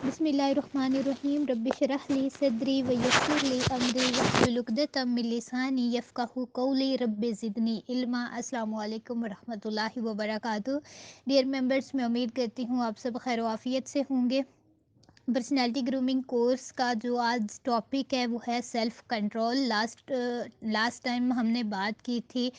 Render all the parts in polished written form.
بسم اللہ الرحمن الرحیم رب اشرح لی صدری ویسر لی امری واحلل عقدۃ من لسانی یفقہوا قولی رب زدنی علما۔ السلام علیکم ورحمۃ اللہ وبرکاتہ۔ ڈیئر ممبرس، میں امید کرتی ہوں آپ سب خیر و عافیت سے ہوں گے۔ پرسنالٹی گرومنگ کورس کا جو آج ٹاپک ہے وہ ہے سیلف کنٹرول۔ لاسٹ ٹائم ہم نے بات کی تھی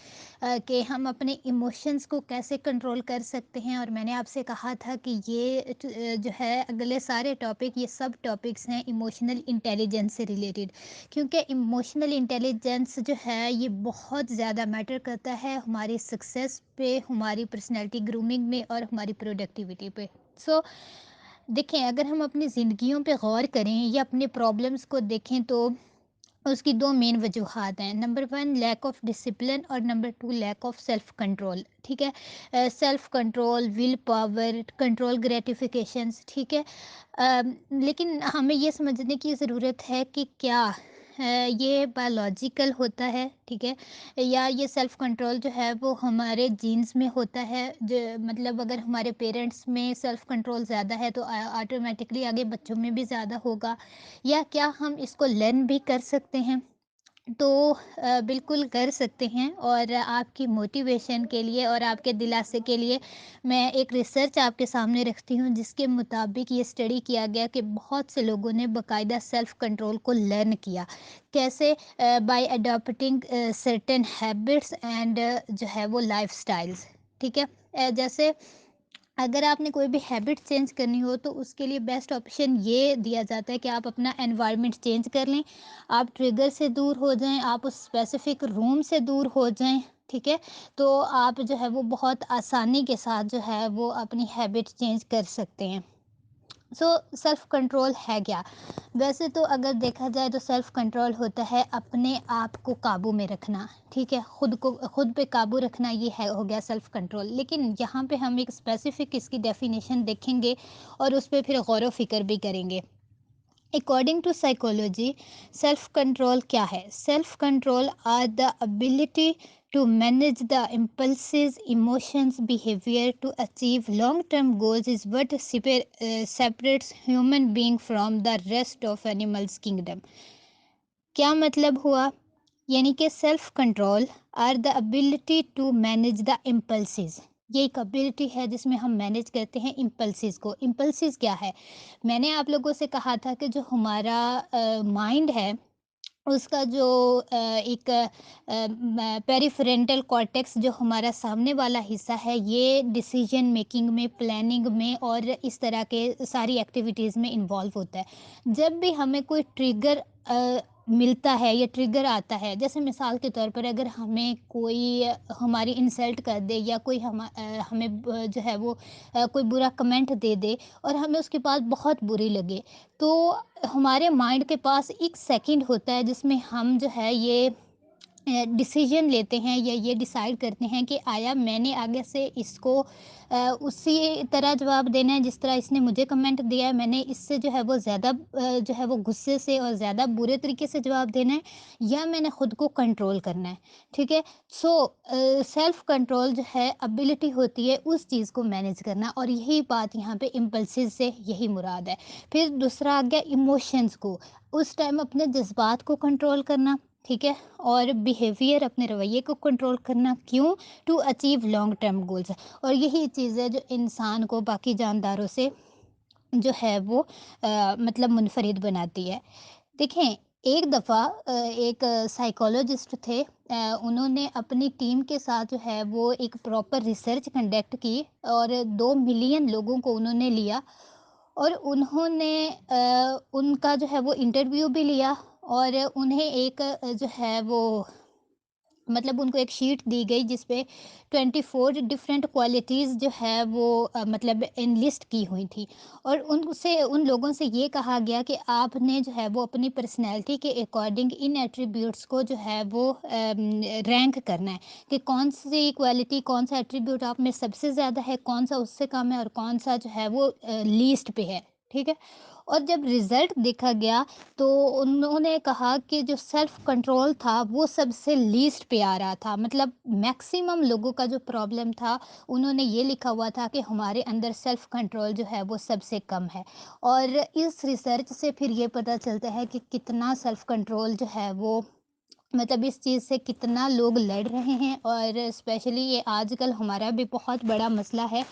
کہ ہم اپنے ایموشنز کو کیسے کنٹرول کر سکتے ہیں، اور میں نے آپ سے کہا تھا کہ یہ جو ہے اگلے سارے ٹاپک، یہ سب ٹاپکس ہیں ایموشنل انٹیلیجنس سے ریلیٹڈ، کیونکہ ایموشنل انٹیلیجنس جو ہے یہ بہت زیادہ میٹر کرتا ہے ہماری سکسیس پہ، ہماری پرسنالٹی گرومنگ میں اور ہماری پروڈکٹیوٹی پہ۔ دیکھیں، اگر ہم اپنی زندگیوں پہ غور کریں یا اپنے پرابلمس کو دیکھیں تو اس کی دو مین وجوہات ہیں۔ نمبر 1 لیک آف ڈسپلن، اور number 2 lack of self control. ٹھیک ہے، self control, will power, control gratifications, ٹھیک ہے۔ لیکن ہمیں یہ سمجھنے کی ضرورت ہے کہ کیا یہ بایولوجیکل ہوتا ہے، ٹھیک ہے، یا یہ سیلف کنٹرول جو ہے وہ ہمارے جینز میں ہوتا ہے، مطلب اگر ہمارے پیرنٹس میں سیلف کنٹرول زیادہ ہے تو آٹومیٹکلی آگے بچوں میں بھی زیادہ ہوگا، یا کیا ہم اس کو لرن بھی کر سکتے ہیں؟ تو بالکل کر سکتے ہیں، اور آپ کی موٹیویشن کے لیے اور آپ کے دلاسے کے لیے میں ایک ریسرچ آپ کے سامنے رکھتی ہوں، جس کے مطابق یہ اسٹڈی کیا گیا کہ بہت سے لوگوں نے باقاعدہ سیلف کنٹرول کو لرن کیا۔ کیسے؟ By adapting certain habits and جو ہے وہ لائف سٹائلز، ٹھیک ہے۔ جیسے اگر آپ نے کوئی بھی ہیبٹ چینج کرنی ہو تو اس کے لیے بیسٹ آپشن یہ دیا جاتا ہے کہ آپ اپنا انوائرمنٹ چینج کر لیں، آپ ٹریگر سے دور ہو جائیں، آپ اس اسپیسیفک روم سے دور ہو جائیں، ٹھیک ہے، تو آپ جو ہے وہ بہت آسانی کے ساتھ جو ہے وہ اپنی ہیبٹ چینج کر سکتے ہیں۔ سیلف کنٹرول ہے کیا؟ ویسے تو اگر دیکھا جائے تو سیلف کنٹرول ہوتا ہے اپنے آپ کو قابو میں رکھنا، ٹھیک ہے، خود پہ قابو رکھنا، یہ ہو گیا سیلف کنٹرول۔ لیکن یہاں پہ ہم ایک اسپیسیفک اس کی ڈیفینیشن دیکھیں گے اور اس پہ پھر غور و فکر بھی کریں گے۔ According to psychology, self control کیا ہے؟ Self control are the ability to manage the impulses, emotions, behavior to achieve long-term goals is what separates human being from the rest of animals kingdom۔ کیا مطلب ہوا؟ یعنی کہ self control are the ability to manage the impulses, یہ ایک ability ہے جس میں ہم مینیج کرتے ہیں امپلسز کو۔ امپلسز کیا ہے؟ میں نے آپ لوگوں سے کہا تھا کہ جو ہمارا مائنڈ ہے اس کا جو ایک پیریفرینٹل کارٹیکس، جو ہمارا سامنے والا حصہ ہے، یہ ڈیسیجن میکنگ میں، پلاننگ میں اور اس طرح کے ساری ایکٹیویٹیز میں انوالو ہوتا ہے۔ جب بھی ہمیں کوئی ٹریگر ملتا ہے یا ٹریگر آتا ہے، جیسے مثال کے طور پر اگر ہمیں کوئی ہماری انسلٹ کر دے یا کوئی ہمیں جو ہے وہ کوئی برا کمنٹ دے دے اور ہمیں اس کی بات بہت بری لگے، تو ہمارے مائنڈ کے پاس ایک سیکنڈ ہوتا ہے جس میں ہم جو ہے یہ ڈیسیجن لیتے ہیں یا یہ ڈیسائیڈ کرتے ہیں کہ آیا میں نے آگے سے اس کو اسی طرح جواب دینا ہے جس طرح اس نے مجھے کمنٹ دیا ہے، میں نے اس سے جو ہے وہ زیادہ جو ہے وہ غصے سے اور زیادہ برے طریقے سے جواب دینا ہے، یا میں نے خود کو کنٹرول کرنا ہے، ٹھیک ہے۔ سیلف کنٹرول جو ہے ابیلٹی ہوتی ہے اس چیز کو مینیج کرنا، اور یہی بات یہاں پہ امپلسز سے یہی مراد ہے۔ پھر دوسرا آ گیا ایموشنز کو، اس ٹائم اپنے جذبات کو کنٹرول کرنا، ٹھیک ہے، اور بیہیویئر، اپنے رویے کو کنٹرول کرنا، کیوں؟ To achieve long term goals, اور یہی چیز ہے جو انسان کو باقی جانداروں سے جو ہے وہ مطلب منفرد بناتی ہے۔ دیکھیں، ایک دفعہ ایک سائیکولوجسٹ تھے، انہوں نے اپنی ٹیم کے ساتھ جو ہے وہ ایک پراپر ریسرچ کنڈکٹ کی، اور 2 ملین لوگوں کو انہوں نے لیا، اور انہوں نے ان کا جو ہے وہ انٹرویو بھی لیا، اور انہیں ایک جو ہے وہ مطلب ان کو ایک شیٹ دی گئی جس پہ 24 ڈفرینٹ کوالٹیز جو ہے وہ مطلب انلسٹ کی ہوئی تھی، اور ان لوگوں سے یہ کہا گیا کہ آپ نے جو ہے وہ اپنی پرسنالٹی کے اکارڈنگ ان ایٹریبیوٹس کو جو ہے وہ رینک کرنا ہے کہ کون سی کوالٹی، کون سا ایٹریبیوٹ آپ میں سب سے زیادہ ہے، کون سا اس سے کم ہے، اور کون سا جو ہے وہ لیسٹ پہ ہے، ٹھیک ہے؟ اور جب رزلٹ دیکھا گیا تو انہوں نے کہا کہ جو سیلف کنٹرول تھا وہ سب سے لیسٹ پہ آ رہا تھا، مطلب میکسیمم لوگوں کا جو پرابلم تھا انہوں نے یہ لکھا ہوا تھا کہ ہمارے اندر سیلف کنٹرول جو ہے وہ سب سے کم ہے۔ اور اس ریسرچ سے پھر یہ پتہ چلتا ہے کہ کتنا سیلف کنٹرول جو ہے وہ، مطلب اس چیز سے کتنا لوگ لڑ رہے ہیں، اور اسپیشلی یہ آج کل ہمارا بھی بہت بڑا مسئلہ ہے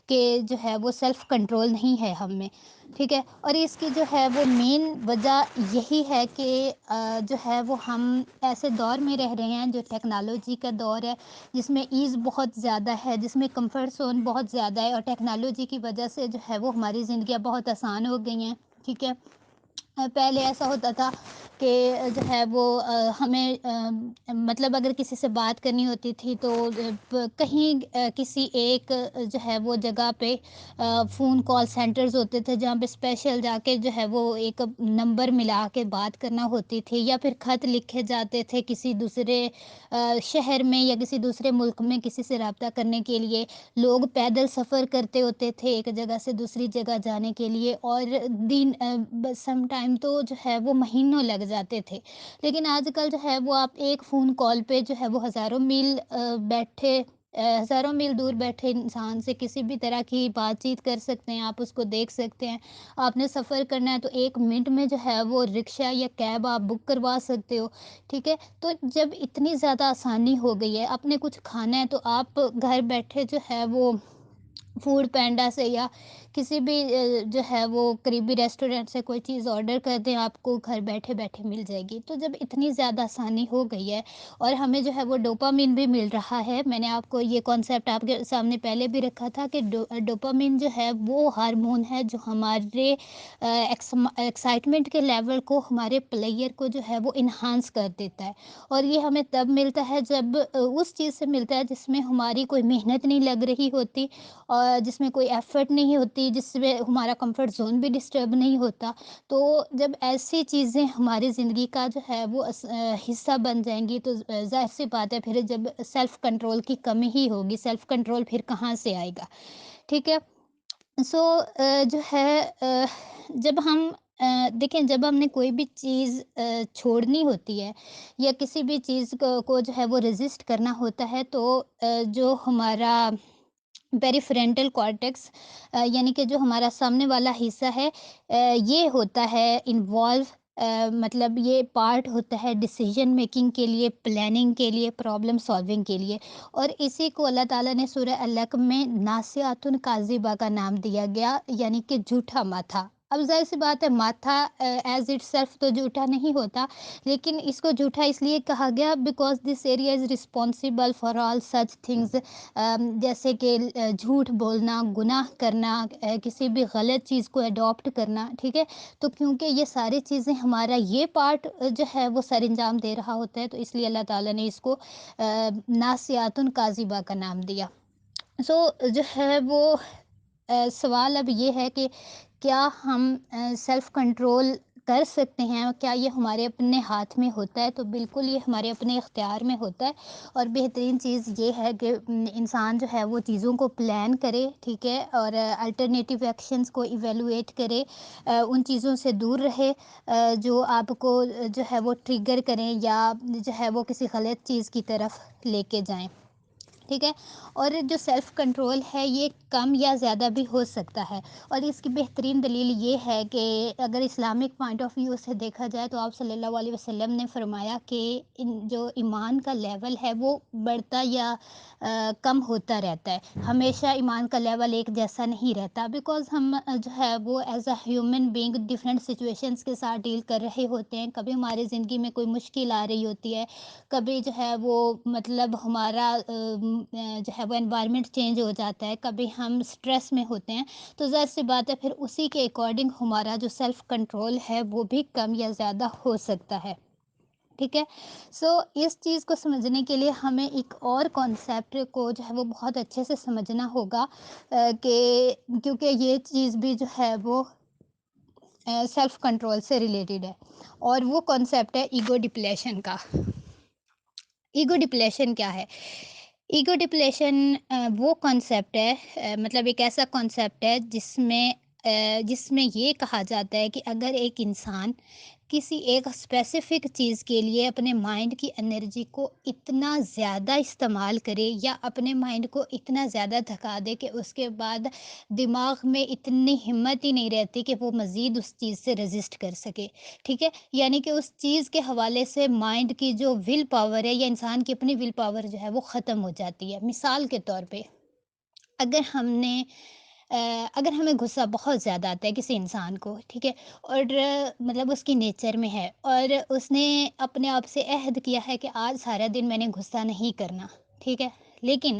کہ جو ہے وہ سیلف کنٹرول نہیں ہے ہم میں، ٹھیک ہے؟ اور اس کی جو ہے وہ مین وجہ یہی ہے کہ جو ہے وہ ہم ایسے دور میں رہ رہے ہیں جو ٹیکنالوجی کا دور ہے، جس میں ایز بہت زیادہ ہے، جس میں کمفرٹ زون بہت زیادہ ہے، اور ٹیکنالوجی کی وجہ سے جو ہے وہ ہماری زندگیاں بہت آسان ہو گئی ہیں، ٹھیک ہے؟ پہلے ایسا ہوتا تھا کہ جو ہے وہ ہمیں مطلب اگر کسی سے بات کرنی ہوتی تھی تو کہیں کسی ایک جو ہے وہ جگہ پہ فون کال سینٹرز ہوتے تھے جہاں پہ اسپیشل جا کے جو ہے وہ ایک نمبر ملا کے بات کرنا ہوتی تھی، یا پھر خط لکھے جاتے تھے کسی دوسرے شہر میں یا کسی دوسرے ملک میں کسی سے رابطہ کرنے کے لیے، لوگ پیدل سفر کرتے ہوتے تھے ایک جگہ سے دوسری جگہ جانے کے لیے، اور دن سم ٹائم تو جو ہے وہ مہینوں لگ جاتے تھے۔ لیکن آج کل جو ہے وہ آپ ایک فون کال پہ جو ہے وہ ہزاروں میل دور بیٹھے انسان سے کسی بھی طرح کی بات چیت کر سکتے ہیں، آپ اس کو دیکھ سکتے ہیں۔ آپ نے سفر کرنا ہے تو 1 منٹ میں جو ہے وہ رکشہ یا کیب آپ بک کروا سکتے ہو، ٹھیک ہے؟ تو جب اتنی زیادہ آسانی ہو گئی ہے، آپ نے کچھ کھانا ہے تو آپ گھر بیٹھے جو ہے وہ فوڈ پینڈا سے یا کسی بھی جو ہے وہ قریبی ریسٹورینٹ سے کوئی چیز آرڈر کر دیں، آپ کو گھر بیٹھے بیٹھے مل جائے گی۔ تو جب اتنی زیادہ آسانی ہو گئی ہے اور ہمیں جو ہے وہ ڈوپامین بھی مل رہا ہے، میں نے آپ کو یہ کانسیپٹ آپ کے سامنے پہلے بھی رکھا تھا کہ ڈوپامین جو ہے وہ ہارمون ہے جو ہمارے ایکسائٹمنٹ کے لیول کو، ہمارے پلیئر کو جو ہے وہ انہانس کر دیتا ہے، اور یہ ہمیں تب ملتا ہے جب اس چیز سے ملتا ہے جس میں ہماری کوئی محنت نہیں لگ رہی ہوتی، اور جس میں کوئی ایفرٹ نہیں ہوتی، جس میں ہمارا کمفرٹ زون بھی ڈسٹرب نہیں ہوتا۔ تو جب ایسی چیزیں ہماری زندگی کا جو ہے وہ حصہ بن جائیں گی تو ظاہر سی بات ہے پھر جب سیلف کنٹرول کی کمی ہی ہوگی، سیلف کنٹرول پھر کہاں سے آئے گا، ٹھیک ہے؟ سو جو ہے جب ہم دیکھیں، جب ہم نے کوئی بھی چیز چھوڑنی ہوتی ہے یا کسی بھی چیز کو جو ہے وہ ریزسٹ کرنا ہوتا ہے تو جو ہمارا پیریفرینٹل کارٹیکس یعنی کہ جو ہمارا سامنے والا حصہ ہے، یہ ہوتا ہے انوالو، مطلب یہ پارٹ ہوتا ہے ڈیسیجن میکنگ کے لیے، پلاننگ کے لیے، پرابلم سالونگ کے لیے، اور اسی کو اللہ تعالیٰ نے سورہ علق میں ناسیات کاذبہ کا نام دیا گیا، یعنی کہ جھوٹا ماتھا۔ اب ظاہر سی بات ہے ماتھا ایز اٹ سیلف تو جھوٹا نہیں ہوتا، لیکن اس کو جھوٹا اس لیے کہا گیا because this area is responsible for all such things, جیسے کہ جھوٹ بولنا، گناہ کرنا، کسی بھی غلط چیز کو اڈاپٹ کرنا، ٹھیک ہے؟ تو کیونکہ یہ ساری چیزیں ہمارا یہ پارٹ جو ہے وہ سر انجام دے رہا ہوتا ہے، تو اس لیے اللہ تعالیٰ نے اس کو ناسیات کاذبہ کا نام دیا۔ سو جو ہے وہ سوال اب یہ ہے کہ کیا ہم سیلف کنٹرول کر سکتے ہیں؟ کیا یہ ہمارے اپنے ہاتھ میں ہوتا ہے؟ تو بالکل یہ ہمارے اپنے اختیار میں ہوتا ہے، اور بہترین چیز یہ ہے کہ انسان جو ہے وہ چیزوں کو پلان کرے، ٹھیک ہے، اور الٹرنیٹیو ایکشنز کو ایویلویٹ کرے، ان چیزوں سے دور رہے جو آپ کو جو ہے وہ ٹریگر کریں یا جو ہے وہ کسی غلط چیز کی طرف لے کے جائیں، ٹھیک ہے؟ اور جو سیلف کنٹرول ہے یہ کم یا زیادہ بھی ہو سکتا ہے، اور اس کی بہترین دلیل یہ ہے کہ اگر اسلامک پوائنٹ آف ویو سے دیکھا جائے تو آپ صلی اللہ علیہ وسلم نے فرمایا کہ جو ایمان کا لیول ہے وہ بڑھتا یا کم ہوتا رہتا ہے، ہمیشہ ایمان کا لیول ایک جیسا نہیں رہتا، بیکاز ہم جو ہے وہ as a human being different situations کے ساتھ ڈیل کر رہے ہوتے ہیں، کبھی ہماری زندگی میں کوئی مشکل آ رہی ہوتی ہے، کبھی جو ہے وہ مطلب ہمارا جو ہے وہ انوائرمنٹ چینج ہو جاتا ہے، کبھی ہم سٹریس میں ہوتے ہیں، تو ظاہر سی بات ہے پھر اسی کے اکارڈنگ ہمارا جو سیلف کنٹرول ہے وہ بھی کم یا زیادہ ہو سکتا ہے، ٹھیک ہے؟ سو اس چیز کو سمجھنے کے لیے ہمیں ایک اور کانسیپٹ کو جو ہے وہ بہت اچھے سے سمجھنا ہوگا، کہ کیونکہ یہ چیز بھی جو ہے وہ سیلف کنٹرول سے ریلیٹڈ ہے، اور وہ کانسیپٹ ہے ایگو ڈپلیشن کا۔ ایگو ڈپلیشن کیا ہے؟ ایگو ڈپلیشن وہ کانسیپٹ ہے، مطلب ایک ایسا کانسیپٹ ہے جس میں جس میں یہ کہا جاتا ہے کہ اگر ایک انسان کسی ایک اسپیسیفک چیز کے لیے اپنے مائنڈ کی انرجی کو اتنا زیادہ استعمال کرے یا اپنے مائنڈ کو اتنا زیادہ تھکا دے کہ اس کے بعد دماغ میں اتنی ہمت ہی نہیں رہتی کہ وہ مزید اس چیز سے رزسٹ کر سکے، ٹھیک ہے؟ یعنی کہ اس چیز کے حوالے سے مائنڈ کی جو ول پاور ہے یا انسان کی اپنی ول پاور جو ہے وہ ختم ہو جاتی ہے۔ مثال کے طور پہ اگر ہم نے اگر ہمیں غصہ بہت زیادہ آتا ہے کسی انسان کو، ٹھیک ہے، اور مطلب اس کی نیچر میں ہے اور اس نے اپنے آپ سے عہد کیا ہے کہ آج سارا دن میں نے غصہ نہیں کرنا، ٹھیک ہے، لیکن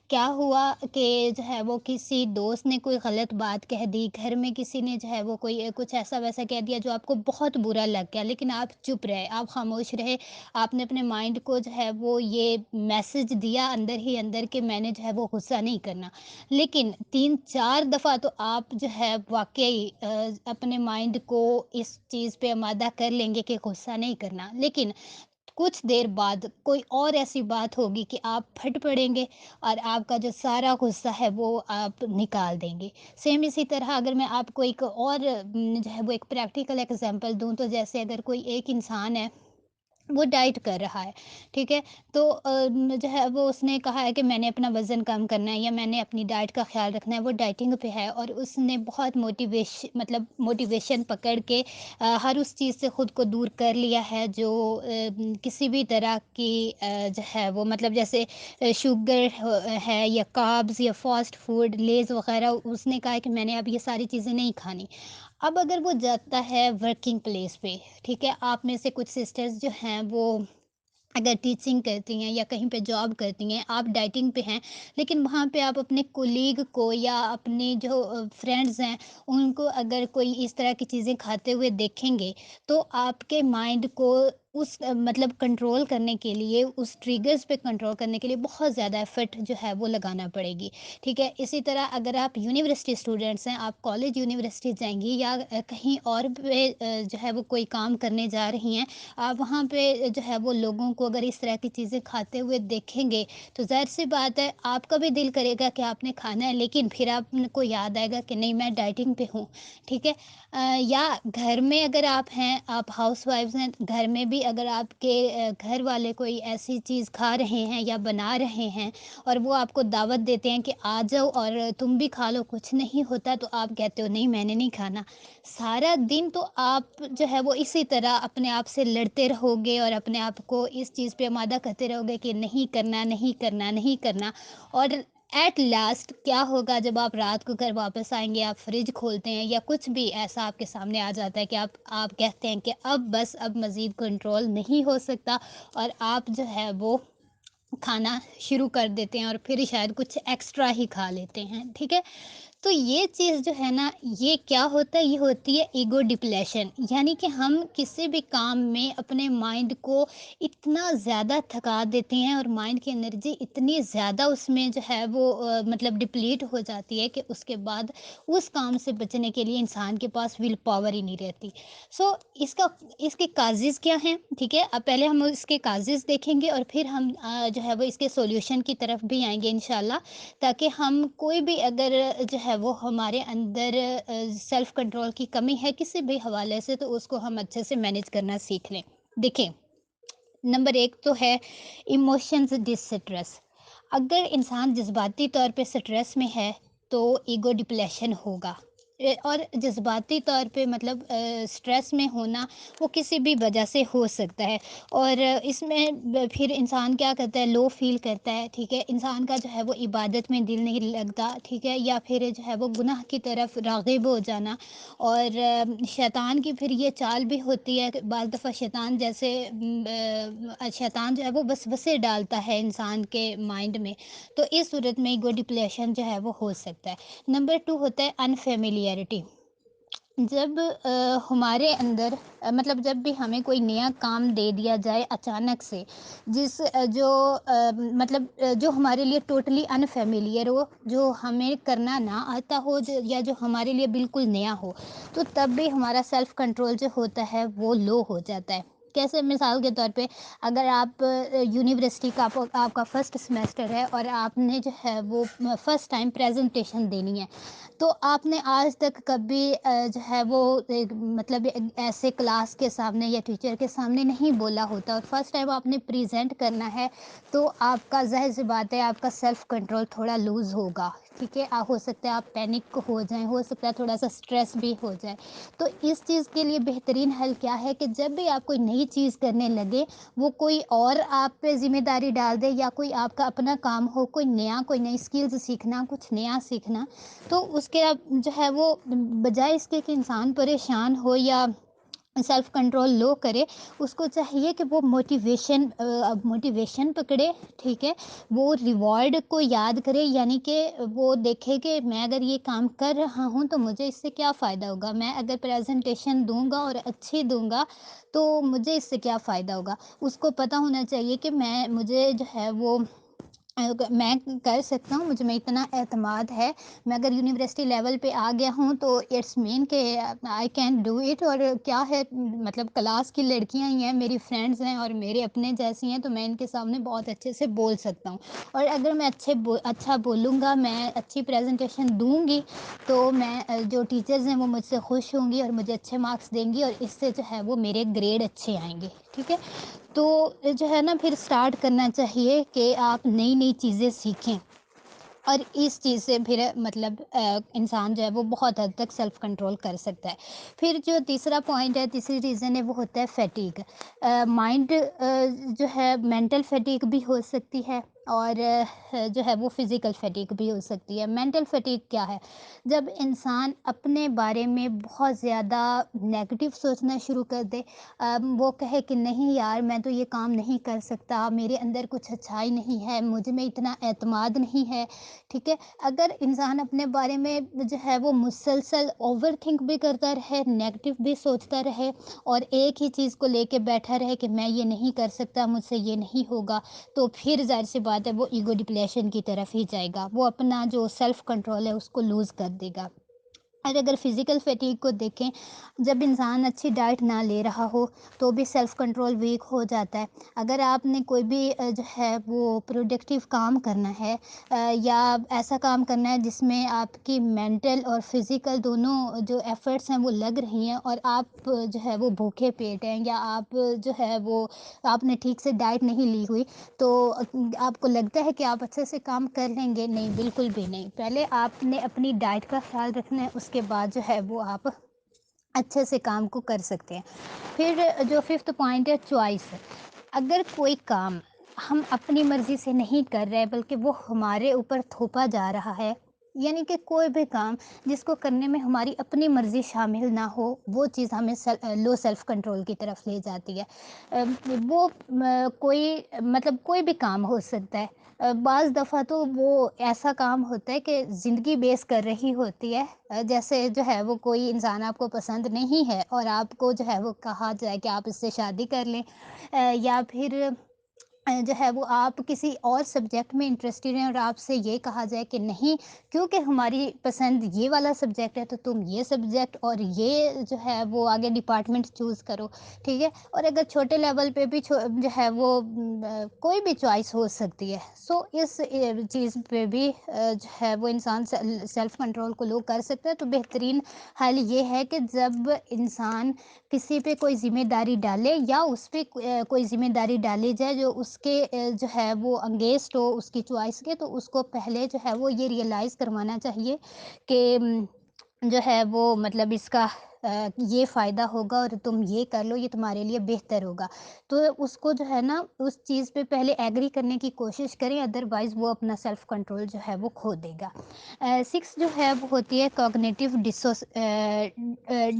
کیا ہوا کہ جو ہے وہ کسی دوست نے کوئی غلط بات کہہ دی، گھر میں کسی نے جو ہے وہ کوئی کچھ ایسا ویسا کہہ دیا جو آپ کو بہت برا لگ گیا، لیکن آپ چپ رہے، آپ خاموش رہے، آپ نے اپنے مائنڈ کو جو ہے وہ یہ میسج دیا اندر ہی اندر کہ میں نے جو ہے وہ غصہ نہیں کرنا، لیکن 3-4 دفعہ تو آپ جو ہے واقعی اپنے مائنڈ کو اس چیز پہ آمادہ کر لیں گے کہ غصہ نہیں کرنا، لیکن کچھ دیر بعد کوئی اور ایسی بات ہوگی کہ آپ پھٹ پڑیں گے اور آپ کا جو سارا غصہ ہے وہ آپ نکال دیں گے۔ سیم اسی طرح اگر میں آپ کو ایک اور جو ہے وہ ایک پریکٹیکل ایگزامپل دوں تو جیسے اگر کوئی ایک انسان ہے، وہ ڈائٹ کر رہا ہے، ٹھیک ہے، تو جو ہے وہ اس نے کہا ہے کہ میں نے اپنا وزن کم کرنا ہے یا میں نے اپنی ڈائٹ کا خیال رکھنا ہے، وہ ڈائٹنگ پہ ہے اور اس نے بہت موٹیویشن پکڑ کے ہر اس چیز سے خود کو دور کر لیا ہے جو کسی بھی طرح کی جو ہے وہ مطلب جیسے شوگر ہے یا کاربز یا فاسٹ فوڈ لیز وغیرہ، اس نے کہا ہے کہ میں نے اب یہ ساری چیزیں نہیں کھانی۔ اب اگر وہ جاتا ہے ورکنگ پلیس پہ، ٹھیک ہے، آپ میں سے کچھ سسٹرز جو ہیں وہ اگر ٹیچنگ کرتی ہیں یا کہیں پہ جاب کرتی ہیں، آپ ڈائٹنگ پہ ہیں، لیکن وہاں پہ آپ اپنے کولیگ کو یا اپنے جو فرینڈز ہیں ان کو اگر کوئی اس طرح کی چیزیں کھاتے ہوئے دیکھیں گے تو آپ کے مائنڈ کو اس مطلب کنٹرول کرنے کے لیے، اس ٹریگرز پہ کنٹرول کرنے کے لیے بہت زیادہ ایفرٹ جو ہے وہ لگانا پڑے گی، ٹھیک ہے؟ اسی طرح اگر آپ یونیورسٹی اسٹوڈنٹس ہیں، آپ کالج یونیورسٹی جائیں گی یا کہیں اور پہ جو ہے وہ کوئی کام کرنے جا رہی ہیں، آپ وہاں پہ جو ہے وہ لوگوں کو اگر اس طرح کی چیزیں کھاتے ہوئے دیکھیں گے تو ظاہر سی بات ہے آپ کا بھی دل کرے گا کہ آپ نے کھانا ہے، لیکن پھر آپ کو یاد آئے گا کہ نہیں، میں ڈائٹنگ پہ ہوں، ٹھیک ہے؟ یا گھر میں اگر آپ ہیں، آپ ہاؤس وائفز ہیں، گھر میں بھی اگر آپ کے گھر والے کوئی ایسی چیز کھا رہے ہیں یا بنا رہے ہیں اور وہ آپ کو دعوت دیتے ہیں کہ آ جاؤ اور تم بھی کھا لو، کچھ نہیں ہوتا تو آپ کہتے ہو نہیں میں نے نہیں کھانا، سارا دن تو آپ جو ہے وہ اسی طرح اپنے آپ سے لڑتے رہو گے اور اپنے آپ کو اس چیز پہ آمادہ کرتے رہو گے کہ نہیں کرنا، نہیں کرنا، نہیں کرنا، اور ایٹ لاسٹ کیا ہوگا جب آپ رات کو گھر واپس آئیں گے، آپ فریج کھولتے ہیں یا کچھ بھی ایسا آپ کے سامنے آ جاتا ہے کہ آپ کہتے ہیں کہ اب بس اب مزید کنٹرول نہیں ہو سکتا اور آپ جو ہے وہ کھانا شروع کر دیتے ہیں اور پھر شاید کچھ ایکسٹرا ہی کھا لیتے ہیں، ٹھیک ہے؟ تو یہ چیز جو ہے نا، یہ کیا ہوتا ہے، یہ ہوتی ہے ایگو ڈپلیشن، یعنی کہ ہم کسی بھی کام میں اپنے مائنڈ کو اتنا زیادہ تھکا دیتے ہیں اور مائنڈ کی انرجی اتنی زیادہ اس میں جو ہے وہ مطلب ڈپلیٹ ہو جاتی ہے کہ اس کے بعد اس کام سے بچنے کے لیے انسان کے پاس ول پاور ہی نہیں رہتی۔ سو اس کے کازز کیا ہیں، ٹھیک ہے؟ اب پہلے ہم اس کے کازز دیکھیں گے اور پھر ہم جو ہے وہ اس کے سولوشن کی طرف بھی آئیں گے انشاءاللہ، تاکہ ہم کوئی بھی اگر جو ہے وہ ہمارے اندر سیلف کنٹرول کی کمی ہے کسی بھی حوالے سے تو اس کو ہم اچھے سے مینیج کرنا سیکھ لیں۔ دیکھیں، نمبر 1 تو ہے ایموشنز ڈسٹریس۔ اگر انسان جذباتی طور پہ سٹریس میں ہے تو ایگو ڈپلیشن ہوگا، اور جذباتی طور پہ مطلب سٹریس میں ہونا وہ کسی بھی وجہ سے ہو سکتا ہے، اور اس میں پھر انسان کیا کرتا ہے، لو فیل کرتا ہے، ٹھیک ہے، انسان کا جو ہے وہ عبادت میں دل نہیں لگتا، ٹھیک ہے، یا پھر جو ہے وہ گناہ کی طرف راغب ہو جانا، اور شیطان کی پھر یہ چال بھی ہوتی ہے کہ بعض دفعہ شیطان جیسے شیطان جو ہے وہ وسوسے ڈالتا ہے انسان کے مائنڈ میں، تو اس صورت میں ایگو ڈپلیشن جو ہے وہ ہو سکتا ہے۔ نمبر 2 ہوتا ہے انفیملیئرٹی۔ جب ہمارے اندر مطلب جب بھی ہمیں کوئی نیا کام دے دیا جائے اچانک سے، جو مطلب جو ہمارے لیے ٹوٹلی انفیملیئر ہو، جو ہمیں کرنا نہ آتا ہو، یا جو ہمارے لیے بالکل نیا ہو، تو تب بھی ہمارا سیلف کنٹرول جو ہوتا ہے وہ لو ہو جاتا ہے، کیسے؟ مثال کے طور پہ اگر آپ یونیورسٹی کا آپ کا فرسٹ سمیسٹر ہے اور آپ نے جو ہے وہ فرسٹ ٹائم پریزنٹیشن دینی ہے، تو آپ نے آج تک کبھی جو ہے وہ مطلب ایسے کلاس کے سامنے یا ٹیچر کے سامنے نہیں بولا ہوتا، اور فرسٹ ٹائم آپ نے پریزنٹ کرنا ہے، تو آپ کا ظاہر سی بات ہے آپ کا سیلف کنٹرول تھوڑا لوز ہوگا، ٹھیک ہے؟ ہو سکتا ہے آپ پینک ہو جائیں، ہو سکتا ہے تھوڑا سا اسٹریس بھی ہو جائے. تو اس چیز کے لیے بہترین حل کیا ہے کہ جب بھی آپ کوئی نئی چیز کرنے لگے، وہ کوئی اور آپ پہ ذمہ داری ڈال دے یا کوئی آپ کا اپنا کام ہو، کوئی نئی اسکلز سیکھنا، کچھ نیا سیکھنا، تو اس کے جو ہے وہ بجائے اس کے کہ انسان پریشان ہو یا سیلف کنٹرول لو کرے، اس کو چاہیے کہ وہ موٹیویشن پکڑے، ٹھیک ہے؟ وہ ریوارڈ کو یاد کرے، یعنی کہ وہ دیکھے کہ میں اگر یہ کام کر رہا ہوں تو مجھے اس سے کیا فائدہ ہوگا، میں اگر پریزنٹیشن دوں گا اور اچھی دوں گا تو مجھے اس سے کیا فائدہ ہوگا. اس کو پتہ ہونا چاہیے کہ مجھے جو ہے وہ میں کر سکتا ہوں، مجھے میں اتنا اعتماد ہے، میں اگر یونیورسٹی لیول پہ آ گیا ہوں تو اٹس مین کہ آئی کین ڈو اٹ. اور کیا ہے، مطلب کلاس کی لڑکیاں ہی ہیں، میری فرینڈز ہیں اور میرے اپنے جیسی ہیں، تو میں ان کے سامنے بہت اچھے سے بول سکتا ہوں. اور اگر میں اچھا بولوں گا، میں اچھی پریزنٹیشن دوں گی، تو میں جو ٹیچرز ہیں وہ مجھ سے خوش ہوں گی اور مجھے اچھے مارکس دیں گی، اور اس سے جو ہے وہ میرے گریڈ اچھے آئیں گے، ٹھیک ہے؟ تو جو ہے نا، پھر سٹارٹ کرنا چاہیے کہ آپ نئی چیزیں سیکھیں، اور اس چیز سے پھر مطلب انسان جو ہے وہ بہت حد تک سیلف کنٹرول کر سکتا ہے. پھر جو تیسرا پوائنٹ ہے، تیسری ریزن ہے، وہ ہوتا ہے فیٹیگ. مائنڈ جو ہے مینٹل فیٹیگ بھی ہو سکتی ہے، اور جو ہے وہ فزیکل فیٹیگ بھی ہو سکتی ہے. مینٹل فیٹیگ کیا ہے؟ جب انسان اپنے بارے میں بہت زیادہ نیگیٹو سوچنا شروع کر دے، وہ کہے کہ نہیں یار، میں تو یہ کام نہیں کر سکتا، میرے اندر کچھ اچھائی نہیں ہے، مجھ میں اتنا اعتماد نہیں ہے، ٹھیک ہے؟ اگر انسان اپنے بارے میں جو ہے وہ مسلسل اوور تھنک بھی کرتا رہے، نیگیٹو بھی سوچتا رہے، اور ایک ہی چیز کو لے کے بیٹھا رہے کہ میں یہ نہیں کر سکتا، مجھ سے یہ نہیں ہوگا، تو پھر ظاہر سی بات ہے وہ ایگو ڈپلیشن کی طرف ہی جائے گا، وہ اپنا جو سیلف کنٹرول ہے اس کو لوز کر دے گا. اور اگر فزیکل فیٹیگ کو دیکھیں، جب انسان اچھی ڈائٹ نہ لے رہا ہو تو بھی سیلف کنٹرول ویک ہو جاتا ہے. اگر آپ نے کوئی بھی جو ہے وہ پروڈکٹیو کام کرنا ہے، یا ایسا کام کرنا ہے جس میں آپ کی مینٹل اور فزیکل دونوں جو ایفرٹس ہیں وہ لگ رہی ہیں، اور آپ جو ہے وہ بھوکے پیٹ ہیں، یا آپ جو ہے وہ آپ نے ٹھیک سے ڈائٹ نہیں لی ہوئی، تو آپ کو لگتا ہے کہ آپ اچھے سے کام کر لیں گے؟ نہیں، بالکل بھی نہیں. پہلے آپ نے اپنی ڈائٹ کا خیال رکھنا ہے، اس کے بعد جو ہے وہ آپ اچھے سے کام کو کر سکتے ہیں. پھر جو ففتھ پوائنٹ ہے، چوائس. اگر کوئی کام ہم اپنی مرضی سے نہیں کر رہے بلکہ وہ ہمارے اوپر تھوپا جا رہا ہے، یعنی کہ کوئی بھی کام جس کو کرنے میں ہماری اپنی مرضی شامل نہ ہو، وہ چیز ہمیں لو سیلف کنٹرول کی طرف لے جاتی ہے. وہ کوئی بھی کام ہو سکتا ہے. بعض دفعہ تو وہ ایسا کام ہوتا ہے کہ زندگی بیس کر رہی ہوتی ہے، جیسے جو ہے وہ کوئی انسان آپ کو پسند نہیں ہے اور آپ کو جو ہے وہ کہا جائے کہ آپ اس سے شادی کر لیں، یا پھر جو ہے وہ آپ کسی اور سبجیکٹ میں انٹرسٹڈ ہیں اور آپ سے یہ کہا جائے کہ نہیں، کیونکہ ہماری پسند یہ والا سبجیکٹ ہے تو تم یہ سبجیکٹ اور یہ جو ہے وہ آگے ڈپارٹمنٹ چوز کرو، ٹھیک ہے؟ اور اگر چھوٹے لیول پہ بھی جو ہے وہ کوئی بھی چوائس ہو سکتی ہے، سو اس چیز پہ بھی جو ہے وہ انسان سیلف کنٹرول کو لو کر سکتا ہے. تو بہترین حل یہ ہے کہ جب انسان کسی پہ کوئی ذمہ داری ڈالے یا اس پہ کوئی ذمہ داری ڈالی جائے جو اس کے جو ہے وہ انگیسٹ ہو اس کی چوائس کے، تو اس کو پہلے جو ہے وہ یہ ریئلائز کروانا چاہیے کہ جو ہے وہ مطلب اس کا یہ فائدہ ہوگا اور تم یہ کر لو، یہ تمہارے لیے بہتر ہوگا. تو اس کو جو ہے نا اس چیز پہ پہلے ایگری کرنے کی کوشش کریں، ادروائز وہ اپنا سیلف کنٹرول جو ہے وہ کھو دے گا. 6 جو ہے وہ ہوتی ہے کوگنیٹیو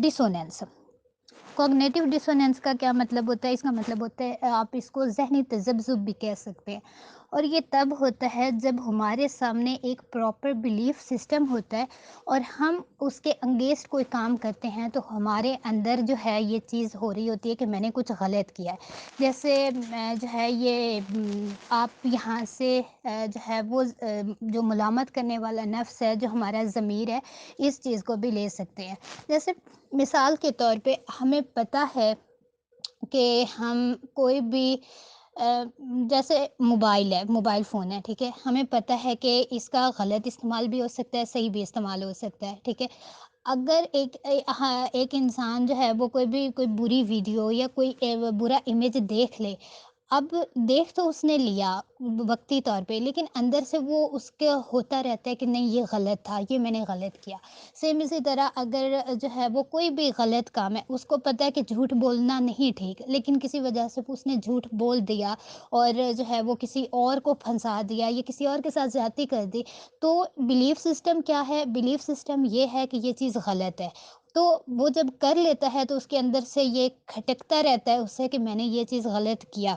ڈسوننس. کوگنیٹیو ڈسوننس کا کیا مطلب ہوتا ہے؟ اس کا مطلب ہوتا ہے، آپ اس کو ذہنی تذبذب بھی کہہ سکتے ہیں، اور یہ تب ہوتا ہے جب ہمارے سامنے ایک پراپر بلیف سسٹم ہوتا ہے اور ہم اس کے انگیسٹ کوئی کام کرتے ہیں تو ہمارے اندر جو ہے یہ چیز ہو رہی ہوتی ہے کہ میں نے کچھ غلط کیا ہے. جیسے جو ہے یہ آپ یہاں سے جو ہے وہ جو ملامت کرنے والا نفس ہے، جو ہمارا ضمیر ہے، اس چیز کو بھی لے سکتے ہیں. جیسے مثال کے طور پہ ہمیں پتہ ہے کہ ہم کوئی بھی جیسے موبائل فون ہے، ٹھیک ہے، ہمیں پتہ ہے کہ اس کا غلط استعمال بھی ہو سکتا ہے، صحیح بھی استعمال ہو سکتا ہے، ٹھیک ہے۔ اگر ہاں ایک انسان جو ہے وہ کوئی بری ویڈیو یا کوئی برا امیج دیکھ لے، اب دیکھ تو اس نے لیا وقتی طور پہ، لیکن اندر سے وہ اس کے ہوتا رہتا ہے کہ نہیں یہ غلط تھا، یہ میں نے غلط کیا۔ سیم اسی طرح اگر جو ہے وہ کوئی بھی غلط کام ہے، اس کو پتہ ہے کہ جھوٹ بولنا نہیں ٹھیک، لیکن کسی وجہ سے اس نے جھوٹ بول دیا اور جو ہے وہ کسی اور کو پھنسا دیا یا کسی اور کے ساتھ زیادتی کر دی، تو بلیف سسٹم کیا ہے؟ بلیف سسٹم یہ ہے کہ یہ چیز غلط ہے، تو وہ جب کر لیتا ہے تو اس کے اندر سے یہ کھٹکتا رہتا ہے اس سے کہ میں نے یہ چیز غلط کیا۔